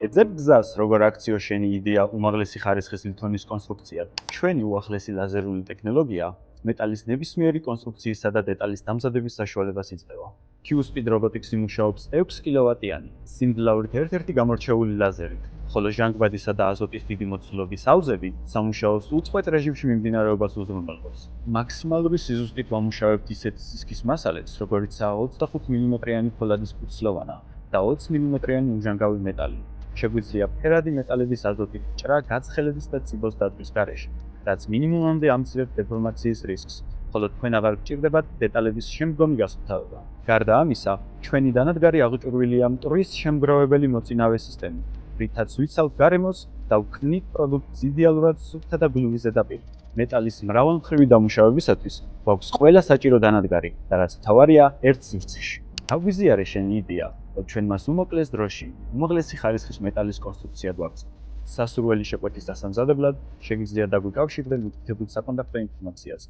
ეძებ გზას, როგორ აქციო შენი იდეა უმაღლესი ხარისხის ლითონის კონსტრუქციად. ჩვენი უახლესი ლაზერული ტექნოლოგია მეტალის ნებისმიერი კონსტრუქციისა და დეტალის დამზადების საშუალებას იძლევა. Q-Speed Robotics იმუშაობს 6 კილოვატიანი სიმძლავრით ერთ-ერთი გამორჩეული ლაზერით, ხოლო ჟანგბადისა და აზოტის დიდი მოცულობის აუზები სამუშაოს უწყვეტ რეჟიმში მიმდინარეობას უზრუნველყოფს. მაქსიმალური სიზუსტით ვამუშავებთ ისეთ სისქის მასალებს, როგორიცაა 25 მმ-იანი ფოლადის ფუცლოვანა და 20 მმ-იანი უჟანგავი მეტალი. შეგვიძლია ფერადი მეტალების აზოტით ჭრა გაცხელების და ციბოს დატვირთვის გარეშე, რაც მინიმუმამდე ამცირებს დეფორმაციის რისკს, ხოლო თქვენ აღარ გჭირდებათ დეტალების შემდგომი გასუფთავება. გარდა ამისა, ჩვენი დანადგარი აღჭურვილია მტვრის შემგროვებელი მოწინავე სისტემით, რითაც ვიცავთ გარემოს და ვქმნით პროდუქტს იდეალურად სუფთა და გლუვი ზედაპირით. მეტალის მრავალმხრივი დამუშავებისათვის გვაქვს ყველა საჭირო დანადგარი და რაც მთავარია, ერთ სივრცეში. თავგვიზიარე შენი იდეა, რომ ჩვენ მას უმოკლეს დროში უმაღლესი ხარისხის მეტალის კონსტრუქცია გვაქვს. სასურველი შეკვეთის დასამზადებლად შეგიძლიათ დაგვიკავშირდეთ მითითებულ საკონტაქტო ინფორმაციაზე.